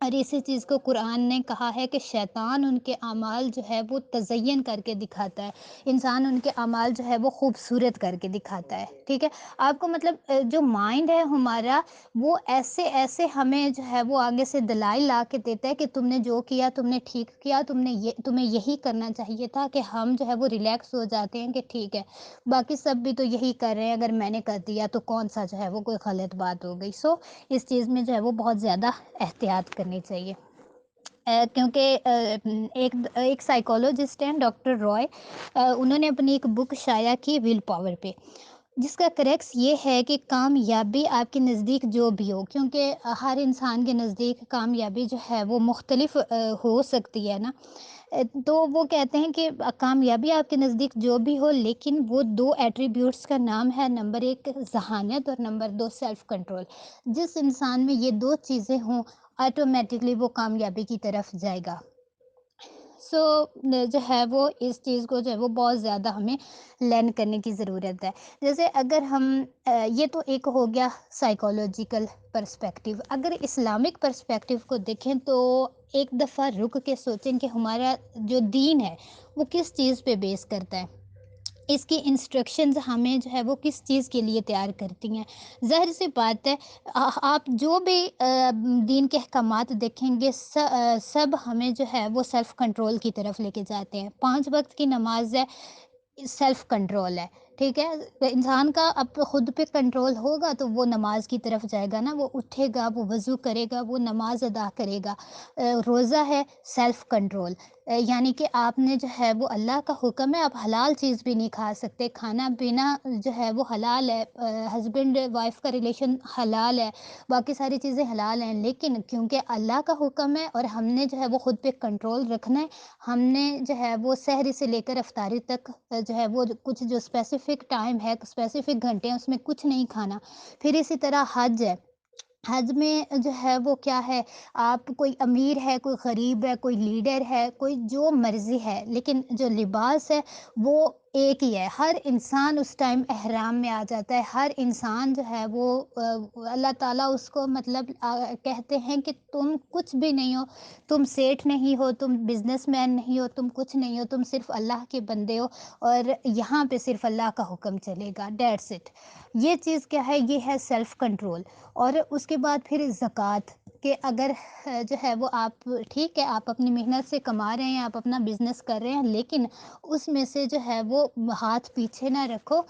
اور اسی چیز کو قرآن نے کہا ہے کہ شیطان ان کے اعمال جو ہے وہ تزین کر کے دکھاتا ہے، انسان ان کے اعمال جو ہے وہ خوبصورت کر کے دکھاتا ہے، ٹھیک ہے۔ آپ کو مطلب جو مائنڈ ہے ہمارا، وہ ایسے ایسے ہمیں جو ہے وہ آگے سے دلائل لا کے دیتا ہے کہ تم نے جو کیا تم نے ٹھیک کیا، تمہیں یہی کرنا چاہیے تھا، کہ ہم جو ہے وہ ریلیکس ہو جاتے ہیں کہ ٹھیک ہے باقی سب بھی تو یہی کر رہے ہیں، اگر میں نے کر دیا تو کون سا جو ہے وہ کوئی غلط بات ہو گئی۔ اس چیز میں جو ہے وہ بہت زیادہ احتیاط کرنی چاہیے، کیونکہ ایک سائیکولوجسٹ ہیں ڈاکٹر رائے، انہوں نے اپنی ایک بک شائع کی ول پاور پہ، جس کا کریکس یہ ہے کہ کامیابی آپ کے نزدیک جو بھی ہو، کیونکہ ہر انسان کے نزدیک کامیابی جو ہے وہ مختلف ہو سکتی ہے نا، تو وہ کہتے ہیں کہ کامیابی آپ کے نزدیک جو بھی ہو، لیکن وہ دو ایٹریبیوٹس کا نام ہے، نمبر ایک ذہانت اور نمبر دو سیلف کنٹرول۔ جس انسان میں یہ دو چیزیں ہوں آٹومیٹکلی وہ کامیابی کی طرف جائے گا۔ جو ہے وہ اس چیز کو جو ہے وہ بہت زیادہ ہمیں لرن کرنے کی ضرورت ہے۔ جیسے اگر ہم یہ تو ایک ہو گیا سائیکولوجیکل پرسپیکٹیو، اگر اسلامک پرسپیکٹیو کو دیکھیں تو ایک دفعہ رک کے سوچیں کہ ہمارا جو دین ہے وہ کس چیز پہ بیس کرتا ہے، اس کی انسٹرکشنز ہمیں جو ہے وہ کس چیز کے لیے تیار کرتی ہیں۔ ظاہر سی بات ہے، آپ جو بھی دین کے احکامات دیکھیں گے سب ہمیں جو ہے وہ سیلف کنٹرول کی طرف لے کے جاتے ہیں۔ 5 وقت کی نماز ہے، سیلف کنٹرول ہے، ٹھیک ہے۔ انسان کا اب خود پہ کنٹرول ہوگا تو وہ نماز کی طرف جائے گا نا، وہ اٹھے گا، وہ وضو کرے گا، وہ نماز ادا کرے گا۔ روزہ ہے سیلف کنٹرول، یعنی کہ آپ نے جو ہے وہ اللہ کا حکم ہے، آپ حلال چیز بھی نہیں کھا سکتے، کھانا پینا جو ہے وہ حلال ہے، ہسبینڈ وائف کا ریلیشن حلال ہے، باقی ساری چیزیں حلال ہیں، لیکن کیونکہ اللہ کا حکم ہے اور ہم نے جو ہے وہ خود پہ کنٹرول رکھنا ہے، ہم نے جو ہے وہ سحری سے لے کر افطاری تک جو ہے وہ کچھ جو اسپیسیفک ٹائم ہے، اسپیسیفک گھنٹے ہیں، اس میں کچھ نہیں کھانا۔ پھر اسی طرح حج ہے، حج میں جو ہے وہ کیا ہے، آپ کوئی امیر ہے، کوئی غریب ہے، کوئی لیڈر ہے، کوئی جو مرضی ہے، لیکن جو لباس ہے وہ ایک ہی ہے، ہر انسان اس ٹائم احرام میں آ جاتا ہے، ہر انسان جو ہے وہ اللہ تعالیٰ اس کو مطلب کہتے ہیں کہ تم کچھ بھی نہیں ہو، تم سیٹھ نہیں ہو، تم بزنس مین نہیں ہو، تم کچھ نہیں ہو، تم صرف اللہ کے بندے ہو، اور یہاں پہ صرف اللہ کا حکم چلے گا، دیٹس اٹ۔ یہ چیز کیا ہے؟ یہ ہے سیلف کنٹرول۔ اور اس کے بعد پھر زکوٰۃ، کہ اگر جو ہے وہ آپ ٹھیک ہے آپ اپنی محنت سے کما رہے ہیں، آپ اپنا بزنس کر رہے ہیں، لیکن اس میں سے جو ہے وہ ہاتھ پیچھے نہ رکھو،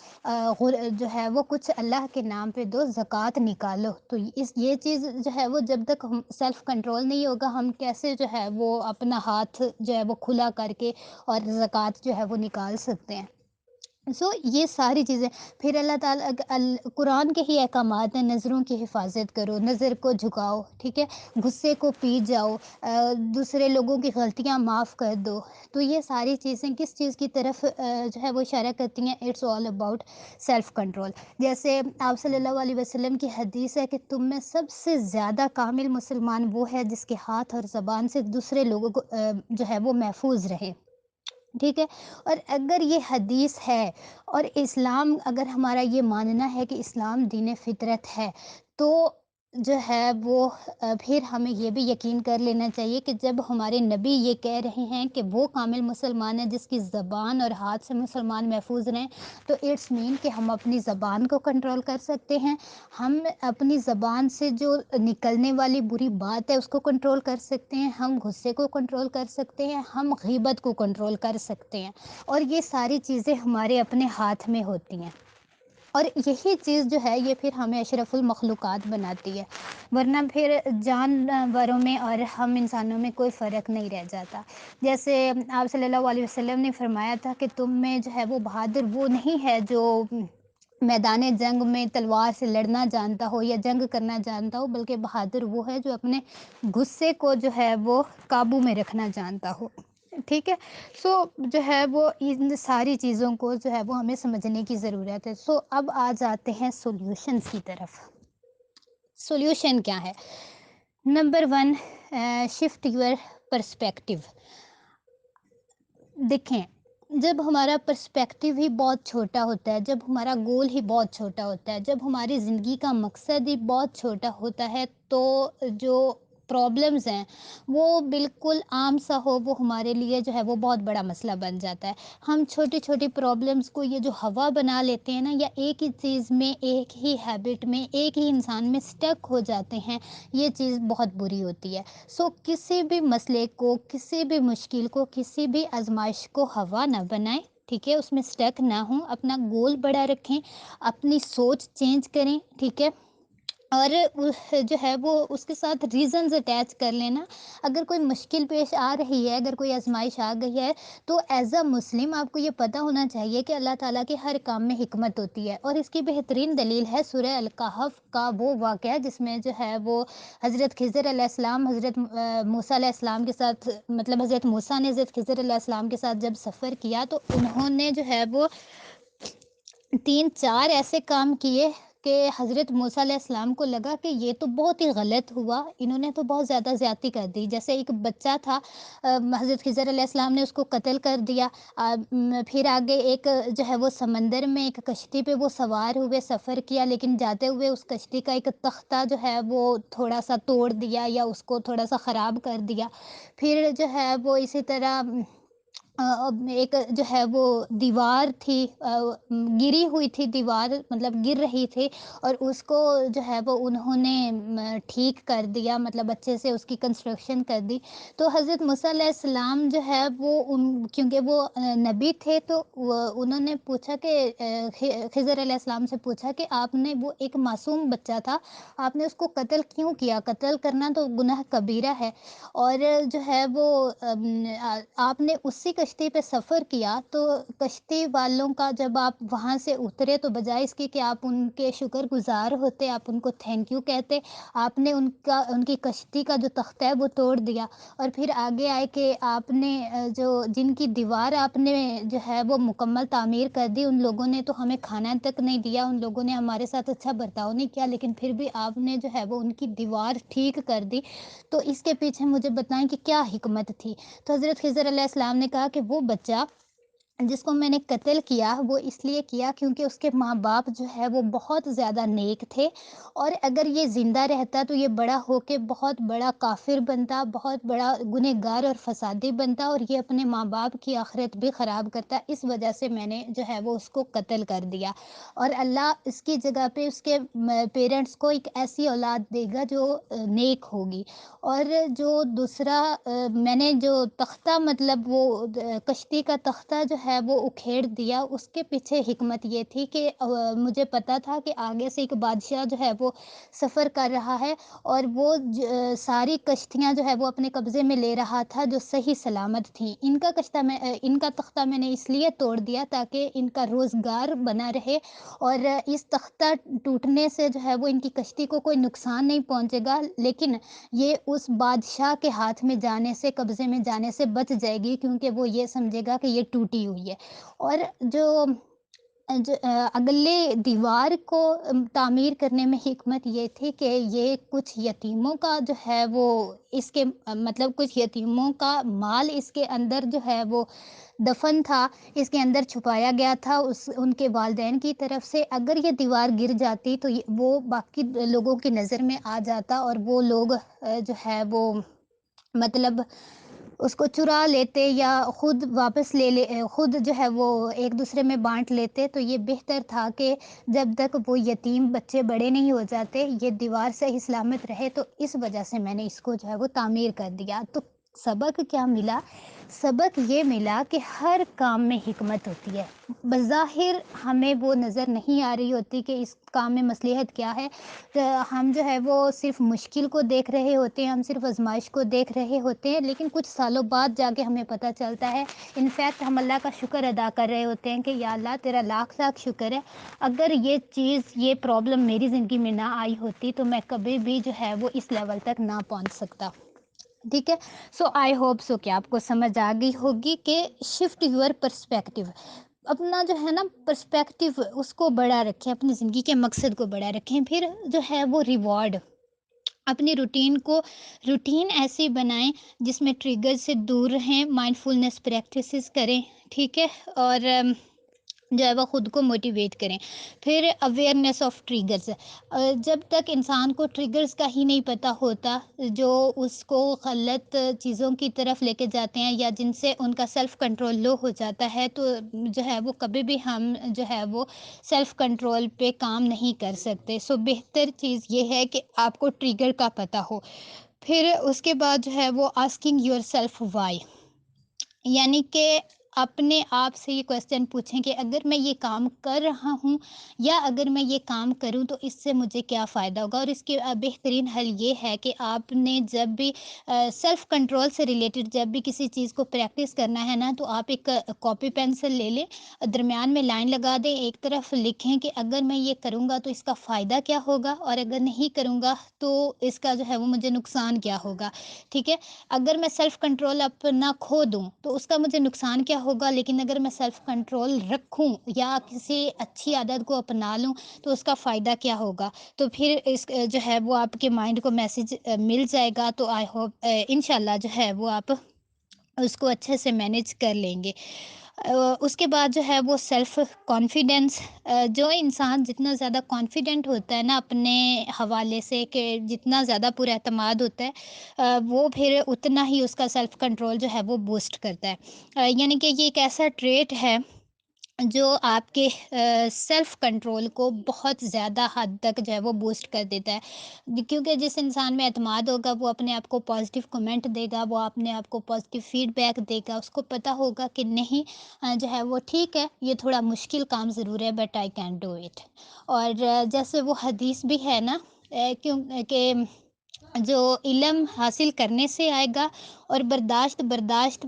جو ہے وہ کچھ اللہ کے نام پہ دو، زکوٰۃ نکالو۔ تو یہ چیز جو ہے وہ جب تک سیلف کنٹرول نہیں ہوگا، ہم کیسے جو ہے وہ اپنا ہاتھ جو ہے وہ کھلا کر کے اور زکوٰۃ جو ہے وہ نکال سکتے ہیں؟ یہ ساری چیزیں پھر اللہ تعالیٰ قرآن کے ہی احکامات ہیں، نظروں کی حفاظت کرو، نظر کو جھکاؤ، ٹھیک ہے، غصے کو پی جاؤ، دوسرے لوگوں کی غلطیاں معاف کر دو۔ تو یہ ساری چیزیں کس چیز کی طرف جو ہے وہ اشارہ کرتی ہیں؟ It's all about self control. جیسے آپ صلی اللہ علیہ وسلم کی حدیث ہے کہ تم میں سب سے زیادہ کامل مسلمان وہ ہے جس کے ہاتھ اور زبان سے دوسرے لوگوں کو جو ہے وہ محفوظ رہے، ٹھیک ہے۔ اور اگر یہ حدیث ہے اور اسلام، اگر ہمارا یہ ماننا ہے کہ اسلام دین فطرت ہے، تو جو ہے وہ پھر ہمیں یہ بھی یقین کر لینا چاہیے کہ جب ہمارے نبی یہ کہہ رہے ہیں کہ وہ کامل مسلمان ہے جس کی زبان اور ہاتھ سے مسلمان محفوظ رہیں، تو اٹس مین کہ ہم اپنی زبان کو کنٹرول کر سکتے ہیں، ہم اپنی زبان سے جو نکلنے والی بری بات ہے اس کو کنٹرول کر سکتے ہیں، ہم غصے کو کنٹرول کر سکتے ہیں، ہم غیبت کو کنٹرول کر سکتے ہیں، اور یہ ساری چیزیں ہمارے اپنے ہاتھ میں ہوتی ہیں۔ اور یہی چیز جو ہے یہ پھر ہمیں اشرف المخلوقات بناتی ہے، ورنہ پھر جانوروں میں اور ہم انسانوں میں کوئی فرق نہیں رہ جاتا۔ جیسے آپ صلی اللہ علیہ وسلم نے فرمایا تھا کہ تم میں جو ہے وہ بہادر وہ نہیں ہے جو میدان جنگ میں تلوار سے لڑنا جانتا ہو یا جنگ کرنا جانتا ہو، بلکہ بہادر وہ ہے جو اپنے غصے کو جو ہے وہ قابو میں رکھنا جانتا ہو۔ ٹھیک ہے، سو جو ہے وہ ان ساری چیزوں کو جو ہے وہ ہمیں سمجھنے کی ضرورت ہے۔ سو اب آ جاتے ہیں سولوشنس کی طرف۔ سولوشن کیا ہے؟ Number 1، shift your perspective. دیکھیں، جب ہمارا پرسپیکٹیو ہی بہت چھوٹا ہوتا ہے، جب ہمارا گول ہی بہت چھوٹا ہوتا ہے، جب ہماری زندگی کا مقصد ہی بہت چھوٹا ہوتا ہے، تو جو پرابلمز ہیں وہ بالکل عام سا ہو، وہ ہمارے لیے جو ہے وہ بہت بڑا مسئلہ بن جاتا ہے۔ ہم چھوٹی چھوٹی پرابلمز کو یہ جو ہوا بنا لیتے ہیں نا، یا ایک ہی چیز میں، ایک ہی ہیبٹ میں، ایک ہی انسان میں سٹک ہو جاتے ہیں، یہ چیز بہت بری ہوتی ہے۔ سو کسی بھی مسئلے کو، کسی بھی مشکل کو، کسی بھی آزمائش کو ہوا نہ بنائیں، ٹھیک ہے، اس میں سٹک نہ ہوں، اپنا گول بڑا رکھیں، اپنی سوچ چینج کریں، ٹھیک ہے، اور جو ہے وہ اس کے ساتھ ریزنز اٹیچ کر لینا۔ اگر کوئی مشکل پیش آ رہی ہے، اگر کوئی آزمائش آ گئی ہے، تو ایز اے مسلم آپ کو یہ پتہ ہونا چاہیے کہ اللہ تعالیٰ کے ہر کام میں حکمت ہوتی ہے، اور اس کی بہترین دلیل ہے سورہ الکہف کا وہ واقعہ جس میں جو ہے وہ حضرت خضر علیہ السلام حضرت موسیٰ علیہ السلام کے ساتھ، مطلب حضرت موسیٰ نے حضرت خضر علیہ السلام کے ساتھ جب سفر کیا تو انہوں نے جو ہے وہ 3-4 ایسے کام کیے کہ حضرت موسیٰ علیہ السلام کو لگا کہ یہ تو بہت ہی غلط ہوا، انہوں نے تو بہت زیادہ زیادتی کر دی۔ جیسے ایک بچہ تھا، حضرت خضر علیہ السلام نے اس کو قتل کر دیا۔ پھر آگے ایک جو ہے وہ سمندر میں ایک کشتی پہ وہ سوار ہوئے، سفر کیا، لیکن جاتے ہوئے اس کشتی کا ایک تختہ جو ہے وہ تھوڑا سا توڑ دیا یا اس کو تھوڑا سا خراب کر دیا۔ پھر جو ہے وہ اسی طرح ایک جو ہے وہ دیوار تھی، گری ہوئی تھی دیوار، مطلب گر رہی تھی، اور اس کو جو ہے وہ انہوں نے ٹھیک کر دیا، مطلب اچھے سے اس کی کنسٹرکشن کر دی۔ تو حضرت موسیٰ علیہ السلام جو ہے وہ کیونکہ وہ نبی تھے، تو انہوں نے پوچھا کہ خضر علیہ السلام سے پوچھا کہ آپ نے، وہ ایک معصوم بچہ تھا، آپ نے اس کو قتل کیوں کیا؟ قتل کرنا تو گناہ کبیرہ ہے، اور جو ہے وہ آپ نے اسی کشتی پہ سفر کیا، تو کشتی والوں کا جب آپ وہاں سے اترے تو بجائے اس کی کہ آپ ان کے شکر گزار ہوتے، آپ ان کو تھینک یو کہتے، آپ نے ان کی کشتی کا جو تختہ ہے وہ توڑ دیا، اور پھر آگے آئے کہ آپ نے جن کی دیوار آپ نے جو ہے وہ مکمل تعمیر کر دی، ان لوگوں نے تو ہمیں کھانا تک نہیں دیا، ان لوگوں نے ہمارے ساتھ اچھا برتاؤ نہیں کیا، لیکن پھر بھی آپ نے جو ہے وہ ان کی دیوار ٹھیک کر دی، تو اس کے پیچھے مجھے بتائیں کہ کیا حکمت تھی؟ تو حضرت خضر علیہ السلام نے کہا کہ وہ بچہ جس کو میں نے قتل کیا وہ اس لیے کیا کیونکہ اس کے ماں باپ جو ہے وہ بہت زیادہ نیک تھے، اور اگر یہ زندہ رہتا تو یہ بڑا ہو کے بہت بڑا کافر بنتا، بہت بڑا گنہگار اور فسادی بنتا، اور یہ اپنے ماں باپ کی آخرت بھی خراب کرتا، اس وجہ سے میں نے جو ہے وہ اس کو قتل کر دیا، اور اللہ اس کی جگہ پہ اس کے پیرنٹس کو ایک ایسی اولاد دے گا جو نیک ہوگی۔ اور جو دوسرا میں نے جو تختہ، مطلب وہ کشتی کا تختہ جو ہے وہ اکھیڑ دیا، اس کے پیچھے حکمت یہ تھی کہ مجھے پتا تھا کہ آگے سے ایک بادشاہ جو ہے وہ سفر کر رہا ہے، اور وہ ساری کشتیاں جو ہے وہ اپنے قبضے میں لے رہا تھا جو صحیح سلامت تھیں۔ ان کا تختہ میں نے اس لیے توڑ دیا تاکہ ان کا روزگار بنا رہے، اور اس تختہ ٹوٹنے سے جو ہے وہ ان کی کشتی کو کوئی نقصان نہیں پہنچے گا، لیکن یہ اس بادشاہ کے ہاتھ میں جانے سے، قبضے میں جانے سے بچ جائے گی، کیونکہ وہ یہ سمجھے گا کہ یہ ٹوٹی ہوئی ہے۔ اور اگلے دیوار کو تعمیر کرنے میں حکمت یہ تھی کہ یہ کچھ یتیموں کا جو ہے وہ اس کے مطلب کچھ یتیموں کا مال اس کے اندر جو ہے وہ دفن تھا، اس کے اندر چھپایا گیا تھا ان کے والدین کی طرف سے۔ اگر یہ دیوار گر جاتی تو وہ باقی لوگوں کی نظر میں آ جاتا، اور وہ لوگ جو ہے وہ مطلب اس کو چرا لیتے یا خود واپس خود جو ہے وہ ایک دوسرے میں بانٹ لیتے، تو یہ بہتر تھا کہ جب تک وہ یتیم بچے بڑے نہیں ہو جاتے یہ دیوار صحیح سلامت رہے، تو اس وجہ سے میں نے اس کو جو ہے وہ تعمیر کر دیا۔ تو سبق کیا ملا؟ سبق یہ ملا کہ ہر کام میں حکمت ہوتی ہے. بظاہر ہمیں وہ نظر نہیں آ رہی ہوتی کہ اس کام میں مصلحت کیا ہے. ہم جو ہے وہ صرف مشکل کو دیکھ رہے ہوتے ہیں، ہم صرف آزمائش کو دیکھ رہے ہوتے ہیں، لیکن کچھ سالوں بعد جا کے ہمیں پتہ چلتا ہے. انفیکٹ ہم اللہ کا شکر ادا کر رہے ہوتے ہیں کہ یا اللہ تیرا لاکھ لاکھ شکر ہے، اگر یہ چیز، یہ پرابلم میری زندگی میں نہ آئی ہوتی تو میں کبھی بھی جو ہے وہ اس لیول تک نہ پہنچ سکتا. ٹھیک ہے. سو آئی ہوپ سو کہ آپ کو سمجھ آ گئی ہوگی کہ شفٹ یور پرسپیکٹیو. اپنا جو ہے نا پرسپیکٹیو اس کو بڑا رکھیں، اپنی زندگی کے مقصد کو بڑا رکھیں. پھر جو ہے وہ ریوارڈ، اپنی روٹین ایسی بنائیں جس میں ٹریگر سے دور رہیں، مائنڈ فلنس پریکٹسز کریں. ٹھیک ہے. اور جو ہے وہ خود کو موٹیویٹ کریں. پھر اویئرنیس آف ٹریگرز. جب تک انسان کو ٹریگرز کا ہی نہیں پتہ ہوتا جو اس کو غلط چیزوں کی طرف لے کے جاتے ہیں یا جن سے ان کا سیلف کنٹرول لو ہو جاتا ہے، تو جو ہے وہ کبھی بھی ہم جو ہے وہ سیلف کنٹرول پہ کام نہیں کر سکتے. سو بہتر چیز یہ ہے کہ آپ کو ٹریگر کا پتہ ہو. پھر اس کے بعد جو ہے وہ آسکنگ یور سیلف وائی، یعنی کہ اپنے آپ سے یہ کویسچن پوچھیں کہ اگر میں یہ کام کر رہا ہوں یا اگر میں یہ کام کروں تو اس سے مجھے کیا فائدہ ہوگا. اور اس کے بہترین حل یہ ہے کہ آپ نے جب بھی سیلف کنٹرول سے ریلیٹڈ جب بھی کسی چیز کو پریکٹس کرنا ہے نا، تو آپ ایک کاپی پینسل لے لیں، درمیان میں لائن لگا دیں، ایک طرف لکھیں کہ اگر میں یہ کروں گا تو اس کا فائدہ کیا ہوگا، اور اگر نہیں کروں گا تو اس کا جو ہے وہ مجھے نقصان کیا ہوگا. ٹھیک ہے. اگر میں سیلف کنٹرول اپنا کھو دوں تو اس کا مجھے نقصان کیا ہوگا، لیکن اگر میں سیلف کنٹرول رکھوں یا کسی اچھی عادت کو اپنا لوں تو اس کا فائدہ کیا ہوگا. تو پھر اس جو ہے وہ آپ کے مائنڈ کو میسج مل جائے گا. تو آئی ہوپ انشاءاللہ جو ہے وہ آپ اس کو اچھے سے مینیج کر لیں گے. اس کے بعد جو ہے وہ سیلف کانفیڈینس. جو انسان جتنا زیادہ کانفیڈنٹ ہوتا ہے نا اپنے حوالے سے، کہ جتنا زیادہ پر اعتماد ہوتا ہے، وہ پھر اتنا ہی اس کا سیلف کنٹرول جو ہے وہ بوسٹ کرتا ہے. یعنی کہ یہ ایک ایسا ٹریٹ ہے جو آپ کے سیلف کنٹرول کو بہت زیادہ حد تک جو ہے وہ بوسٹ کر دیتا ہے. کیونکہ جس انسان میں اعتماد ہوگا وہ اپنے آپ کو پازیٹیو کمنٹ دے گا، وہ اپنے آپ کو پازیٹیو فیڈ بیک دے گا. اس کو پتہ ہوگا کہ نہیں جو ہے وہ ٹھیک ہے، یہ تھوڑا مشکل کام ضرور ہے but I can do it. اور جیسے وہ حدیث بھی ہے نا کہ جو علم حاصل کرنے سے آئے گا اور برداشت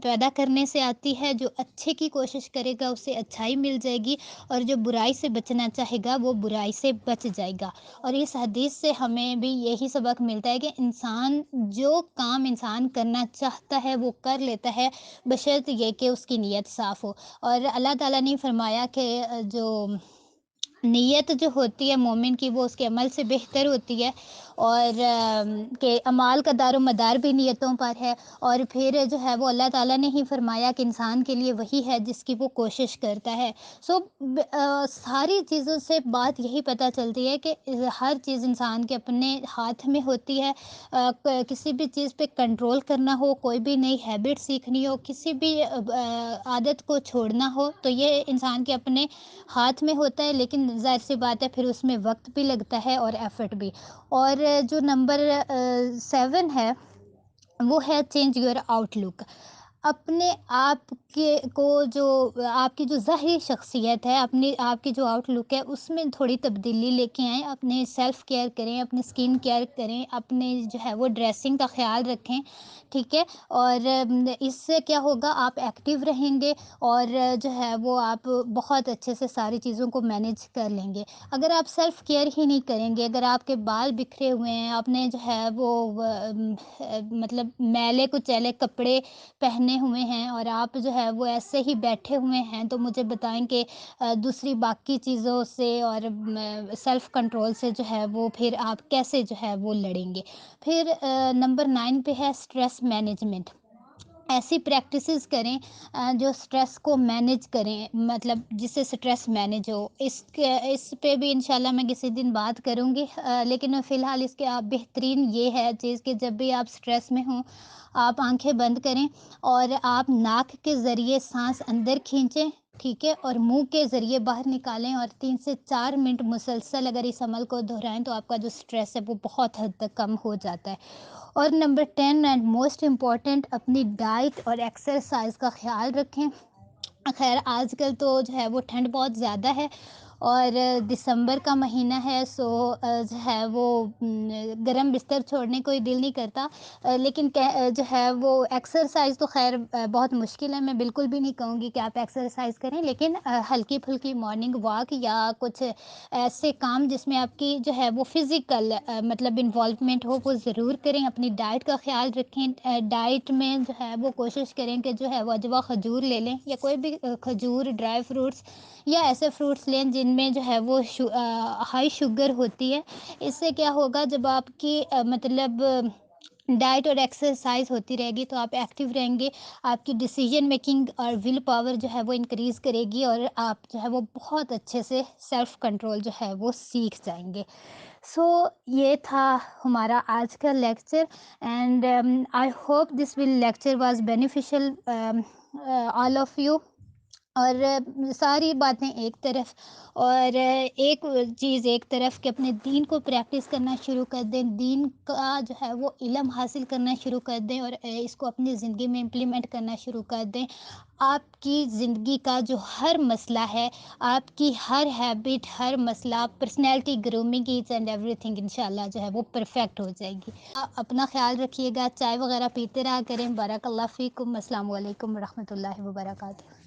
پیدا کرنے سے آتی ہے. جو اچھے کی کوشش کرے گا اسے اچھائی مل جائے گی، اور جو برائی سے بچنا چاہے گا وہ برائی سے بچ جائے گا. اور اس حدیث سے ہمیں بھی یہی سبق ملتا ہے کہ انسان جو کام انسان کرنا چاہتا ہے وہ کر لیتا ہے، بشرط یہ کہ اس کی نیت صاف ہو. اور اللہ تعالیٰ نے فرمایا کہ جو نیت جو ہوتی ہے مومن کی وہ اس کے عمل سے بہتر ہوتی ہے، اور کہ اعمال کا دار و مدار بھی نیتوں پر ہے. اور پھر جو ہے وہ اللہ تعالیٰ نے ہی فرمایا کہ انسان کے لیے وہی ہے جس کی وہ کوشش کرتا ہے. سو ساری چیزوں سے بات یہی پتہ چلتی ہے کہ ہر چیز انسان کے اپنے ہاتھ میں ہوتی ہے. کسی بھی چیز پہ کنٹرول کرنا ہو، کوئی بھی نئی ہیبٹ سیکھنی ہو، کسی بھی عادت کو چھوڑنا ہو تو یہ انسان کے اپنے ہاتھ میں ہوتا ہے. لیکن ظاہر سی بات ہے پھر اس میں وقت بھی لگتا ہے اور ایفرٹ بھی. اور جو نمبر 7 ہے وہ ہے چینج یور آؤٹ لک. اپنے آپ کے کو جو آپ کی جو ظاہری شخصیت ہے، آپ کی جو آؤٹ لک ہے اس میں تھوڑی تبدیلی لے کے آئیں. اپنے سیلف کیئر کریں، اپنے اسکن کیئر کریں، اپنے جو ہے وہ ڈریسنگ کا خیال رکھیں. ٹھیک ہے. اور اس سے کیا ہوگا، آپ ایکٹیو رہیں گے اور جو ہے وہ آپ بہت اچھے سے ساری چیزوں کو مینیج کر لیں گے. اگر آپ سیلف کیئر ہی نہیں کریں گے، اگر آپ کے بال بکھرے ہوئے ہیں، آپ نے جو ہے وہ مطلب میلے کچیلے کپڑے پہنے ہوئے ہیں اور آپ جو ہے وہ ایسے ہی بیٹھے ہوئے ہیں، تو مجھے بتائیں کہ دوسری باقی چیزوں سے اور سیلف کنٹرول سے جو ہے وہ پھر آپ کیسے جو ہے وہ لڑیں گے. پھر نمبر 9 پہ ہے اسٹریس مینجمنٹ. ایسی پریکٹسز کریں جو اسٹریس کو مینیج کریں، مطلب جس سے اسٹریس مینیج ہو. اس پہ بھی انشاءاللہ میں کسی دن بات کروں گی، لیکن فی الحال اس کے آپ بہترین یہ ہے چیز کہ جب بھی آپ اسٹریس میں ہوں آپ آنکھیں بند کریں اور آپ ناک کے ذریعے سانس اندر کھینچیں ٹھیک ہے، اور منہ کے ذریعے باہر نکالیں اور 3 سے 4 منٹ مسلسل اگر اس عمل کو دہرائیں تو آپ کا جو اسٹریس ہے وہ بہت حد تک کم ہو جاتا ہے۔ اور نمبر 10 اینڈ موسٹ امپورٹنٹ، اپنی ڈائٹ اور ایکسرسائز کا خیال رکھیں۔ خیر آج کل تو جو ہے وہ ٹھنڈ بہت زیادہ ہے اور دسمبر کا مہینہ ہے، سو جو ہے وہ گرم بستر چھوڑنے کو ہی دل نہیں کرتا، لیکن جو ہے وہ ایکسرسائز تو خیر بہت مشکل ہے، میں بالکل بھی نہیں کہوں گی کہ آپ ایکسرسائز کریں، لیکن ہلکی پھلکی مارننگ واک یا کچھ ایسے کام جس میں آپ کی جو ہے وہ فزیکل مطلب انوالومنٹ ہو وہ ضرور کریں۔ اپنی ڈائٹ کا خیال رکھیں، ڈائٹ میں جو ہے وہ کوشش کریں کہ جو ہے وہ اجوا کھجور لے لیں یا کوئی بھی کھجور، ڈرائی فروٹس یا ایسے فروٹس لیں جن میں جو ہے وہ ہائی شوگر ہوتی ہے۔ اس سے کیا ہوگا، جب آپ کی مطلب ڈائٹ اور ایکسرسائز ہوتی رہے گی تو آپ ایکٹیو رہیں گے، آپ کی ڈیسیجن میکنگ اور ول پاور جو ہے وہ انکریز کرے گی اور آپ جو ہے وہ بہت اچھے سے سیلف کنٹرول جو ہے وہ سیکھ جائیں گے۔ سو یہ تھا ہمارا آج کا lecture, and I hope this will lecture was beneficial all of you. اور ساری باتیں ایک طرف اور ایک چیز ایک طرف کہ اپنے دین کو پریکٹس کرنا شروع کر دیں، دین کا جو ہے وہ علم حاصل کرنا شروع کر دیں اور اس کو اپنی زندگی میں امپلیمنٹ کرنا شروع کر دیں۔ آپ کی زندگی کا جو ہر مسئلہ ہے، آپ کی ہر ہیبٹ، ہر مسئلہ، پرسنالٹی گرومنگ ایچ اینڈ ایوری تھنگ انشاءاللہ جو ہے وہ پرفیکٹ ہو جائے گی۔ اپنا خیال رکھیے گا، چائے وغیرہ پیتے رہا کریں۔ بارک اللہ فیکم، السلام علیکم ورحمۃ اللہ وبرکاتہ۔